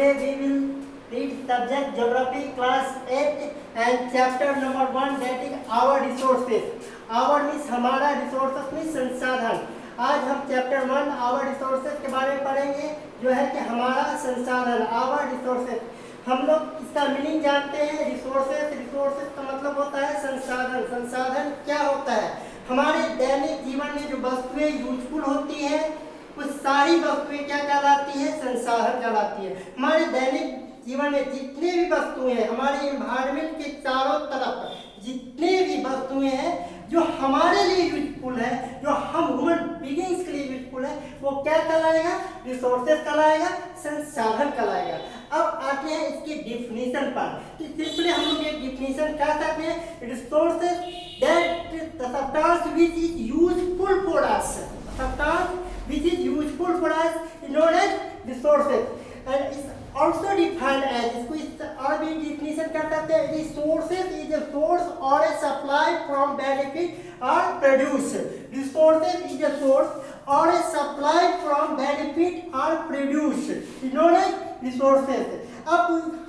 Today we will read subject Geography class 8 and chapter number 1, that is our resources. Our means हमारा, resources means संसाधन. आज हम chapter 1 our resources के बारे में पढ़ेंगे, जो है कि हमारा संसाधन, our resources. हम लोग इसका मीनिंग जानते हैं. रिसोर्सेज का मतलब होता है संसाधन. संसाधन क्या होता है? हमारे दैनिक जीवन में जो वस्तुएं यूजफुल होती है, वो सारी वस्तुएं क्या कहलाती है? संसाधन कहलाती है. हमारे दैनिक जीवन में जितने भी वस्तुएं हैं, हमारे एनवायरनमेंट के चारों तरफ जितने भी वस्तुएं हैं जो हमारे लिए यूजफुल है, जो हम ह्यूमन बीइंग्स के लिए यूजफुल है, वो क्या कहलाएगा? रिसोर्सेज कहलाएगा, संसाधन कहलाएगा. अब आते हैं इसकी डिफिनीशन पर. तो सिंपली हम लोग एक डिफिनीशन कह सकते हैं, resources that the substance which is useful for us. Substance which is useful for us is known as resources, and is also defined as, इसको इस और भी definition कर सकते हैं. Resources is a source or a supply from benefit or produce. Resources is a source or a supply from benefit or produce is known as resources. अब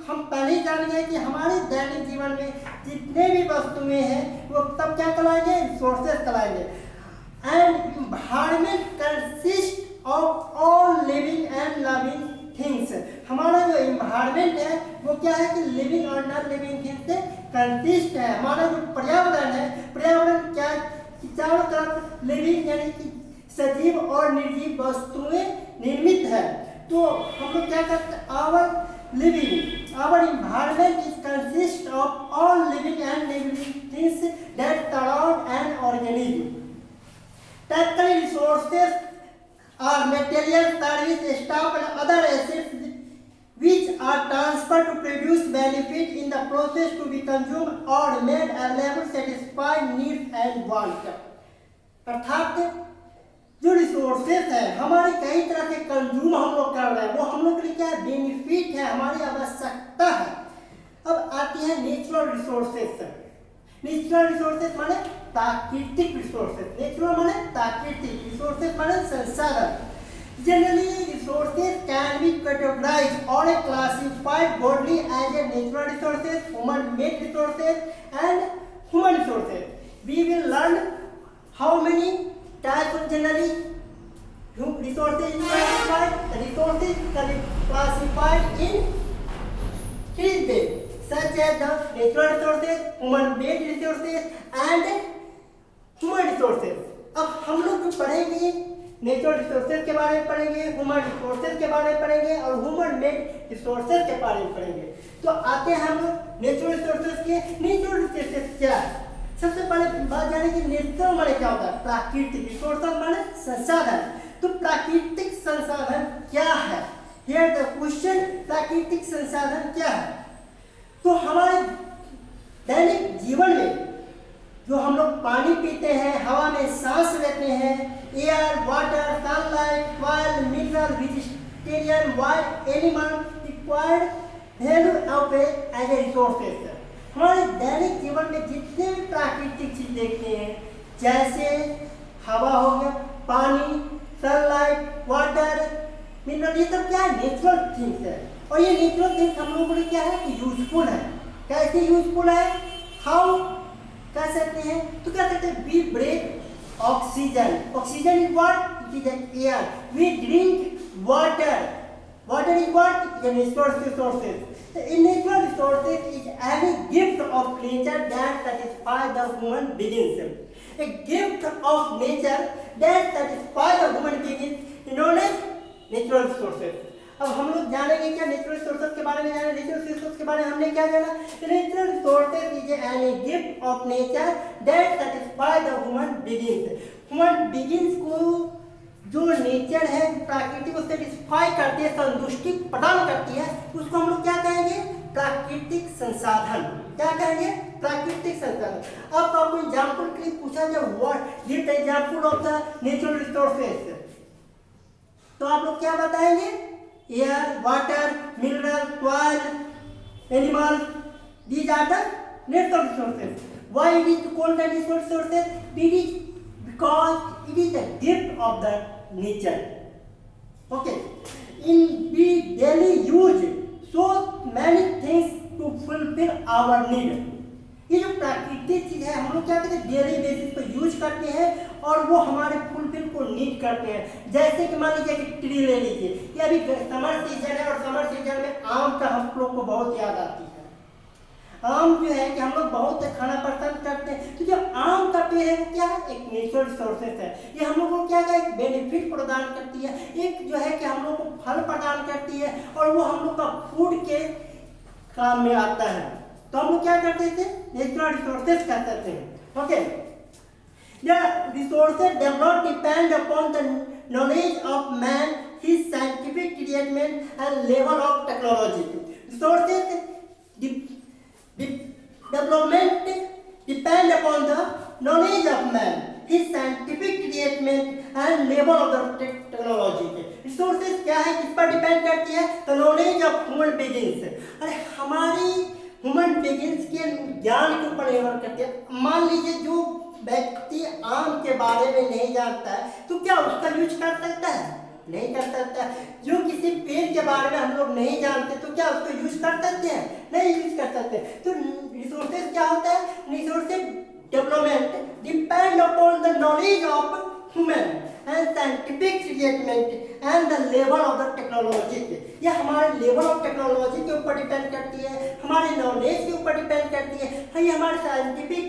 हम पहले ही जान गए कि हमारे दैनिक जीवन में जितने भी वस्तुएं हैं वो तब क्या कहलाएंगे? रिसोर्सेज कहलाएंगे. And environment consists of all living and loving things. हमारा जो environment है वो क्या है कि living और non living things से consist है. हमारा जो पर्यावरण है, पर्यावरण क्या कि चारों तरफ living यानी कि सजीव और निर्जीव वस्तुएं निर्मित है. तो हम लोग क्या करते हैं? Our environment is consist of all living and living things that surround an organism. Typical resources are materials, service, staff and other assets which are transferred to produce benefit in the process to be consumed or made available to satisfy needs and wants. अर्थात जो resources है हमारे कई तरह के consume हम लोग कर रहे हैं, वो हम लोग के लिए क्या है? बेनिफिट है, हमारी आवश्यकता है. अब आती है नेचुरल रिसोर्सेज. नेचुरल रिसोर्सेज माने प्राकृतिक रिसोर्सेज. नेचुरल माने प्राकृतिक, रिसोर्सेज माने संसाधन. Generally resources can be categorised और classified broadly as a natural resources, human made resources and human resources. We will learn how many types of generally resources is classified. The resources can be classified in three ways, such as the natural resources, human made resources and human resources. अब हम लोग पढ़ेंगे natural resources के बारे में पढ़ेंगे, human resources के बारे में पढ़ेंगे और ह्यूमन मेड रिसोर्सेज के बारे में पढ़ेंगे. तो आते हैं हम लोग नेचुरल रिसोर्सेज के. नेचुरल रिसोर्सेज क्या है? सबसे पहले बात जाने की नेचुरल माने क्या होता है? प्राकृतिक. रिसोर्सेज माने संसाधन. तो प्राकृतिक संसाधन क्या है? हियर द क्वेश्चन, प्राकृतिक संसाधन क्या है? तो हमारे दैनिक जीवन में जो हम लोग पानी पीते हैं, हवा में सांस लेते हैं, air, water, sunlight, soil, mineral, vegetarian, wild animal required value of as a resources. हमारे दैनिक जीवन में जितने भी प्राकृतिक चीज देखते हैं, जैसे हवा हो गया, पानी, सनलाइट, वाटर, मिनरल, ये सब क्या है? नेचुरल थिंग्स है. और ये नेचुरल थिंग्स हम लोगों के लिए क्या है कि यूजफुल है. कैसे यूजफुल है? हाउ कह सकते हैं? तो क्या कहते हैं? We breathe oxygen. Oxygen is what? It is an air. We drink water. Water is what? ये natural resources. In natural resources is any gift of nature that satisfies the human beings. A gift of nature that satisfies the human beings is known as natural resources. अब हम लोग जानेंगे क्या natural resources के बारे में जाना. Natural resources के बारे में हमने क्या जाना? Natural resources is any gift of nature that satisfy the human beings. Human beings को जो नेचर है प्राकृतिक को सेटिस्फाई करती है, संतुष्टि प्रदान करती है, उसको हम लोग क्या कहेंगे? प्राकृतिक संसाधन. क्या कहेंगे? प्राकृतिक संसाधन. अब तो आपको एग्जाम्पल के लिए पूछा जाए what give the example of the natural resources, तो आप लोग क्या बताएंगे? Air, water, mineral, soil, animal, these are the natural resources. Why it is called the natural resources? It is because it is a gift of the nature. Okay. In we daily use our need. ये जो प्राकृतिक चीज है हम लोग क्या करते हैं डेली बेसिस पर यूज करते हैं और वो हमारे फुलफिल को नीड करते हैं। जैसे कि मान लीजिए कि ट्री ले लीजिए, ये अभी समर सीजन है और समर सीजन में आम का हम लोग को बहुत याद आती है। आम जो है कि हम लोग बहुत खाना पसंद करते हैं, तो जो आम का पेड़ है वो क्या है एक नेचुरल रिसोर्सेस है। ये हम लोग को क्या क्या एक बेनिफिट प्रदान करती है, एक जो है कि हम लोग को फल प्रदान करती है और वो हम लोग का फूड के काम में आता है। तो हम लोग क्या करते थे नेचुरल रिसोर्सेस कह सकते हैं। Okay, the resources does not depend upon the knowledge of man, his scientific achievement and level of technology. Resources development depend upon the knowledge of man, his scientific achievement and level of the technology. Resources क्या है किस पर depend करती है तो knowledge of human begins. अरे हमारी human begins के ज्ञान के ऊपर निर्भर करती है। मान लीजिए जो व्यक्ति आम के बारे में नहीं जानता है तो क्या उसका यूज कर सकता है नहीं कर सकता। जो किसी पेड़ के बारे में हम लोग नहीं जानते तो क्या उसको यूज कर सकते हैं नहीं यूज कर सकते। तो रिसोर्सेज क्या होता है resources development depend upon the knowledge of human and scientific achievement and the level of the technology. ये हमारे लेवल ऑफ टेक्नोलॉजी के ऊपर डिपेंड करती है, हमारे नॉलेज के ऊपर डिपेंड करती है, ये हमारे साइंटिफिक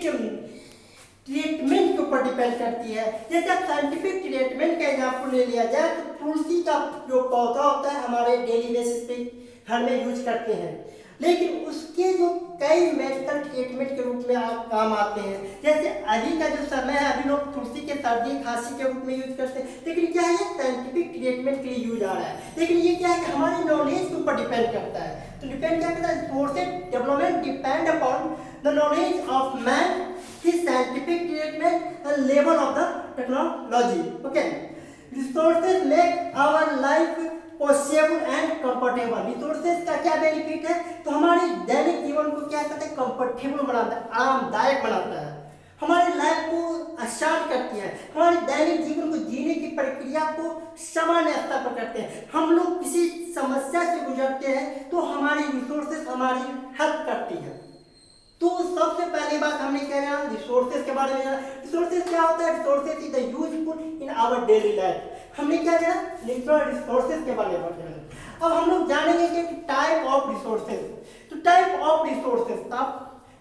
ट्रीटमेंट के ऊपर डिपेंड करती है। जैसे आप साइंटिफिक ट्रीटमेंट का एग्जाम्पल ले लिया जाए तो तुलसी का जो पौधा होता है हमारे डेली बेसिस पे घर में यूज करते हैं, लेकिन उसके जो कई मेडिकल ट्रीटमेंट के रूप में आप काम आते हैं। जैसे अभी का जो समय है अभी लोग तुलसी के सर्दी खांसी के रूप में यूज करते हैं, लेकिन क्या है साइंटिफिक ट्रीटमेंट के लिए यूज आ रहा है। लेकिन ये क्या है कि हमारी नॉलेज के ऊपर डिपेंड करता है। तो डिपेंड क्या करता है resources development depend upon the knowledge of man, his scientific treatment and level of the technology. Okay, resources make our life possible and comfortable. Resources का क्या बेनिफिट है तो हमारे दैनिक जीवन को क्या करते हैं कंफर्टेबल बनाता है, आरामदायक बनाता है, हमारी लाइफ को आसान करती है, हमारे दैनिक जीवन को जीने की प्रक्रिया को सामान्य स्तर पर करते हैं। हम लोग किसी समस्या से गुजरते हैं तो हमारी रिसोर्सेज हमारी हेल्प करती है। तो सबसे पहली बात हमने क्या जाना रिसोर्सेज के बारे में जाना। रिसोर्सेज क्या होता है resources is the useful in our daily life. हमने क्या जाना नेचुरल रिसोर्सेज के बारे में जाना। अब हम लोग जानेंगे कि टाइप ऑफ रिसोर्सेज। तो टाइप ऑफ रिसोर्सेज आप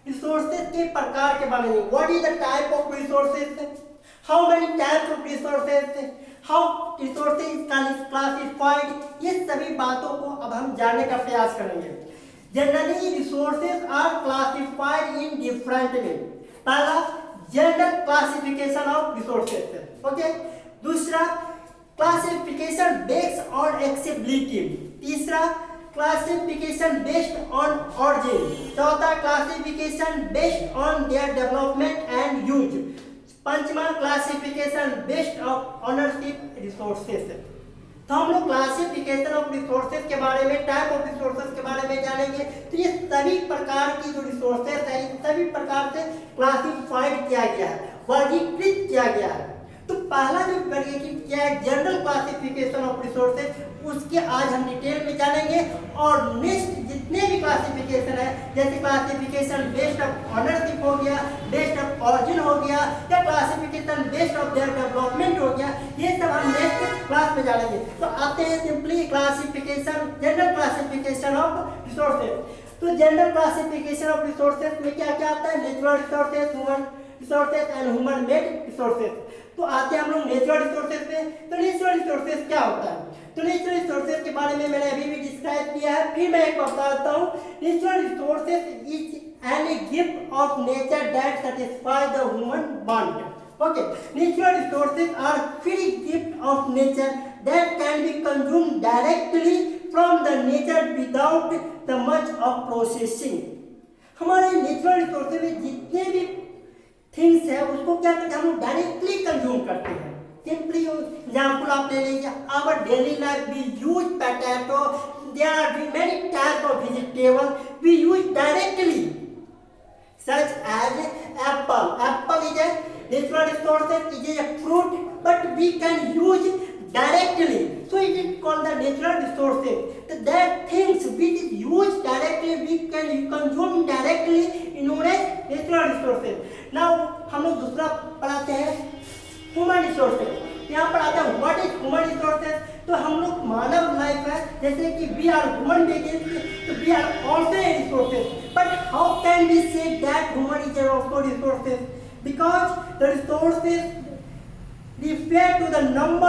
रिसोर्सेज के प्रकार के बारे में what is the type of resources, how many types of resources, how resources classified, ये सभी बातों को अब हम जानने का प्रयास करेंगे। Generally, resources are classified in different way. पहला general classification of resources, okay? दूसरा classification based on accessibility. तीसरा classification based on origin. चौथा classification based on their development and use. Panchama classification based on ownership resources. तो हम लोग classification of resources के बारे में टाइप ऑफ रिसोर्सेज के बारे में जानेंगे। तो ये सभी प्रकार की जो रिसोर्सेज है इन सभी प्रकार से क्लासिफाइड किया गया है, वर्गीकृत किया गया है। तो पहला जो वर्गीकृत किया है जनरल क्लासिफिकेशन ऑफ रिसोर्सेज, उसके आज हम डिटेल में जानेंगे। और नेक्स्ट जितने भी क्लासिफिकेशन है जैसे क्लासिफिकेशन बेस्ड ऑफ ऑनरशिप हो गया, बेस्ड ऑफ ऑरिजिन हो गया, या classification based of their development हो गया, ये सब हम नेक्स्ट क्लास में जानेंगे। तो आते हैं simply classification general classification of resources. तो जनरल क्लासिफिकेशन ऑफ रिसोर्सेज में क्या क्या आता है natural resources, human resources and human made resources. तो आते हैं हम लोग नेचुरल रिसोर्सेज पे। तो नेचुरल रिसोर्सेज क्या होता है तो नेचुरल रिसोर्सेज के बारे में मैंने अभी भी डिस्क्राइब किया है, फिर मैं एक बताता हूँ। Natural resources is an gift of nature that satisfy the human want. Okay, natural resources are free gift of nature that can be consumed directly from the nature without the much of processing. हमारे natural resources में जितने भी things है उसको क्या करते हैं हम लोग डायरेक्टली कंज्यूम करते हैं। सिंपली एग्जाम्पल आप ले लीजिए our daily life we use potato, there are many types of vegetable we use directly such as apple. Apple is a natural resource, it is a fruit, but we can use directly, so it is called the natural resources. That things which is used directly we can consume directly in known as natural resources. Now हम लोग दूसरा पढ़ाते हैं human resources. यहाँ पर आता है what is human resources. तो हम लोग मानव लाइफ है, जैसे कि वी आर ह्यूमन बीइंग्स, तो we are also a resources. But how can we say that human is also resources? Because the resources refer to the number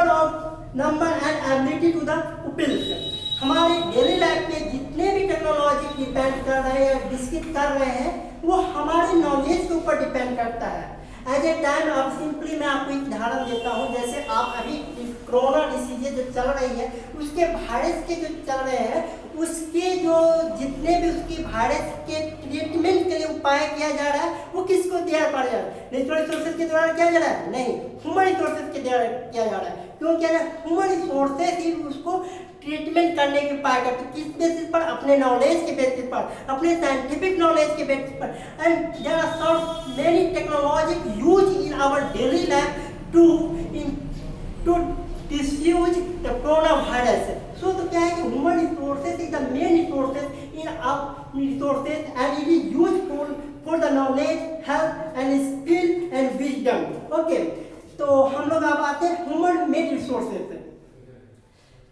and ability to the pupils. हमारे daily life में जितने भी technology depend कर रहे हैं, discuss कर रहे हैं, वो हमारे नॉलेज के ऊपर डिपेंड करता है. एज ए टाइम अब सिंपली मैं आपको एक उदाहरण देता हूँ. जैसे आप अभी कोरोना डिसीज जो चल रही है, उसके वायरस के जो चल रहे हैं, उसके जो जितने भी उसकी वायरस के ट्रीटमेंट के लिए उपाय किया जा रहा है, वो किसको दिया पड़ जा रहा है? नेचुरल रिसोर्सेज के द्वारा किया जा रहा है? नहीं, ह्यूमन रिसोर्सेज के द्वारा किया जा रहा है. क्यों किया जा रहा है? ह्यूमन रिसोर्सेज ही उसको ट्रीटमेंट करने के उपाय करते. किस बेसिस पर? अपने नॉलेज के बेसिस पर, अपने साइंटिफिक नॉलेज के बेसिस पर. And there are so many technology use in our daily life to diffuse the corona virus. So तो क्या है कि human resources is the main resources in our resources and it is useful for the knowledge, health and skill and wisdom. Okay, तो हम लोग अब आते हैं ह्यूमन मेड रिसोर्सेज पे.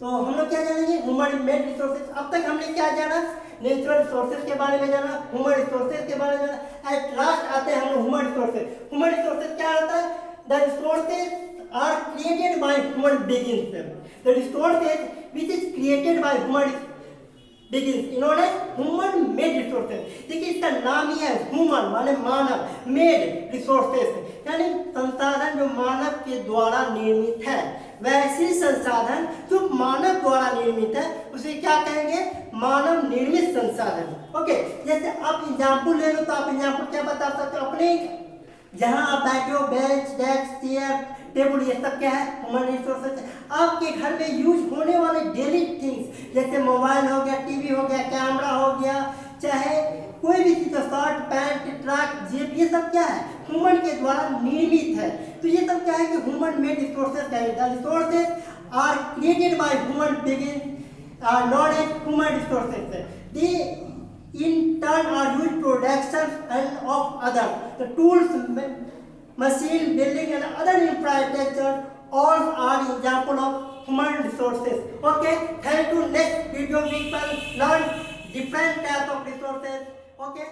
तो हम लोग क्या जानेंगे? Human made resources. अब तक हमने क्या जाना? नेचुरल रिसोर्सेज के बारे में जाना, ह्यूमन रिसोर्सेज के बारे में जाना. एट लास्ट आते हैं हम लोग ह्यूमन रिसोर्सेज. ह्यूमन रिसोर्सेज क्या होता है? The resources are created by human beings. The resources which is created by human beings known as human made resources. देखिए इसका नाम ही है human माने मानव, made resources यानी संसाधन जो मानव के द्वारा निर्मित है. वैसे संसाधन जो मानव द्वारा निर्मित है उसे क्या कहेंगे? मानव निर्मित संसाधन. ओके, जैसे आप एग्जाम्पल ले लो, तो आप एग्जाम्पल क्या बता सकते हो? अपने जहाँ आप बैठे हो, बेंच, डेस्क, चेयर, टेबल, ये सब क्या है? Human resources. आपके घर में यूज होने वाले डेली थिंग्स जैसे मोबाइल हो गया, टीवी हो गया, कैमरा हो गया, चाहे कोई भी चीज़, शर्ट, पैंट, ट्रक, जेब, ये सब क्या है? ह्यूमन के द्वारा निर्मित है. तो ये सब क्या है कि ह्यूमन मेड रिसोर्सेज है. The resources are created by human beings are known as human resources. They in turn are used production and of other the tools, machine, building and other infrastructure all are example of human resources. Okay, thank you. Next video we will learn different types of resources. Okay.